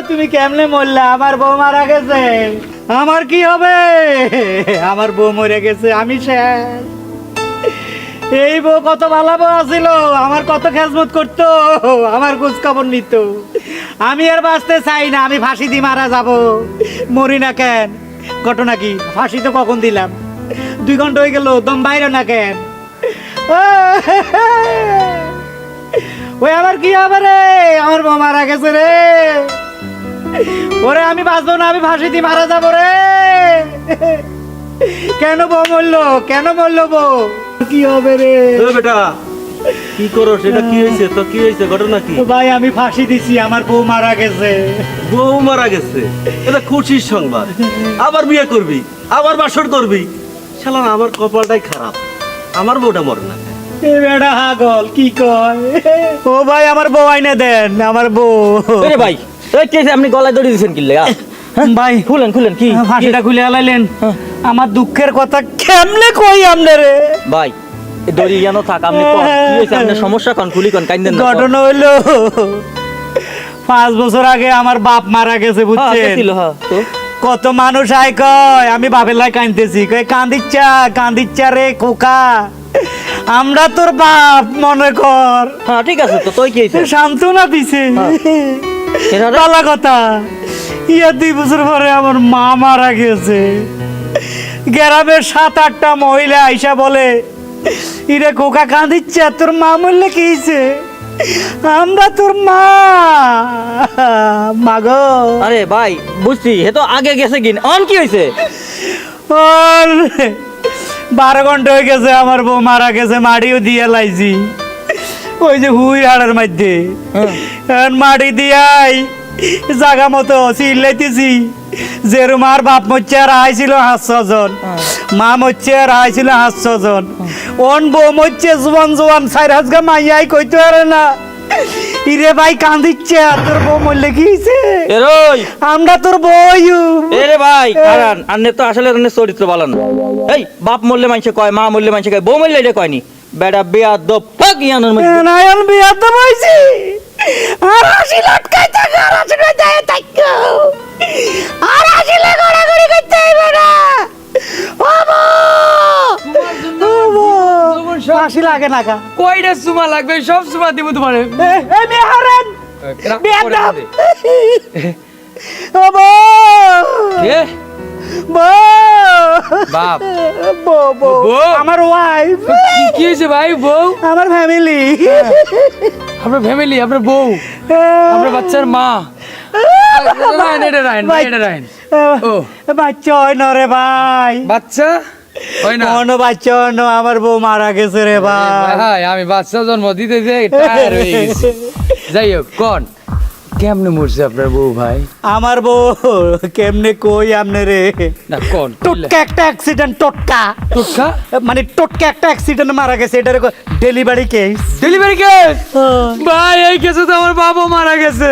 তুমি কেমনে মরলা? আমার বউ মারা গেছে, আমার কি হবে? আমার বউ মরে গেছে, আমি শেষ। এই বউ কত ভালো বউ আছিল, আমার কত খেজমত করতো, আমার খোঁজ খবর নিত। আমি আর বাঁচতে চাই না, আমি ফাঁসি দিয়ে মারা যাব। মরি না কেন? ঘটনা কি? ফাঁসি তো কখন দিলাম, 2 ঘন্টা হয়ে গেল, দম বাইরে না কেন? ওই আমার কি হবে রে? আমার বউ মারা গেছে রে। ওরে আমি বাঁচবো না, আমি ফাঁসি দিয়ে মারা যাবো রে। কেন বউ মরলো? কেন মরলো বউ? কি হবে রে? বেটা কি করো? সেটা কি হয়েছে? তো কি হয়েছে? ঘটনা কি? ভাই আমি ফাঁসি দিছি, আমার বউ মারা গেছে। বউ মারা গেছে? এটা খুশির সংবাদ। আবার বিয়ে করবি, আবার বাসর করবি। শালা আমার কপালটাই খারাপ, আমার বউটা মরে না। এ বেটা হাগল কি কয়? ও ভাই আমার বউ আইনে দেন, আমার বউ। আরে ভাই এই কেসে আপনি গলায় দড়ি দিয়েছেন কি লাগা? ভাই খুলেন খুলেন কি ফাঁসিটা খুলে আলাইলেন। আমার দুঃখের কথা কেমনে কই আপনারে? ভাই এই দড়ি যেন থাক, আপনি কোন কি হইছে? আপনার সমস্যা কোন? খুলি কোন? কাইন্দেন না। ঘটনা হইলো 5 বছর আগে আমার বাপ মারা গেছে, বুঝছেন? ছিল হ্যাঁ। তো কত মানুষ আয় কয় আমি বাপের লাই কাঁদতেছি, কয় কান্দিচ্ছা রে খোকা, আমরা তোর বাপ মনে কর। হ্যাঁ ঠিক আছে। তো তুই কি হইছে? সান্ত্বনা দিছে, এনারে ভালো কথা। 2 বছর পরে আমার মা মারা গেছে। গ্রামের 7-8টা মহিলা আইসা বলে, ইরে খোকা কাঁদিচ্ছে, তোর মা মরলে কি হয়েছে? আমরা তোর মা মাগো। আরে ভাই বুঝছি, হে তো আগে গেছে কিন। অন কি হইছে? ওর 12 ঘন্টা হয়ে গেছে, আমার বউ মারা গেছে, মাটিও দিয়ে লাইছি ওই যে হুই হাড়ের মধ্যে। এখন মাটি দিয়াই জাগা মতো চিল্লাইতেছি। যেরম আর বাপ মরছে আর আইছিল 500 জন, মা মরছে আর আইছিল 500 জন। ওন বউ মরছে জোয়ান 4 হাজগা মাইয়াই কইতে পারে না, ইরে ভাই কান্দিচ্ছে, তোর বউ মরলে কি হইছে? এরই আমরা তোর বউ। এরে ভাই কারণ আন্নে তো আসলে রান্নের চরিত্র ভালো না। এই বাপ মরলে মানুষে কয়, মা মরলে মানুষে কয়, বউ মরলে এটা কয়নি। বেটা বেয়াদব ফাক ইয়ানোর মধ্যে। নায়ন বিয়া তো বইছি আর আসি লটকাই থাক, আর আসি লটকাই থাক, আর আসিলে গড়াগড়ি করতে হইবে না। আসি লাগে না কা কয়টা সুমা লাগবে? সব সুমা দিব তোমারে। এই মেহারেন বিয়া দাও। ও বউ এ বাপ বউ বউ? আমার ওয়াইফ। কি হয়েছে ভাই? বউ? আমার ফ্যামিলি, আপনার ফ্যামিলি, আপনার বউ, আপনার বাচ্চার মা। রায়ন, এটা রায়ন, ভাই, এটা রায়ন। ও বাচ্চা হয় না রে ভাই, বাচ্চা হয় না? কোনো বাচ্চা হয় না, আমার বউ মারা গেছে রে ভাই। ভাই আমি বাচ্চা জন্ম দিতে যে টায়ার হয়ে গেছি। যাই হোক, কোন কেমনে মরছে আপনার বউ ভাই? আমার বউ কেমনে কই আমনে রে? না কোন টোটকা একটা অ্যাক্সিডেন্ট, টোটকা টুটকা মানে টোটকা একটা অ্যাক্সিডেন্ট মারা গেছে। এটা ডেলিভারি কেস। Delivery case? ভাই এই কেসে তো আমার বাবা মারা গেছে।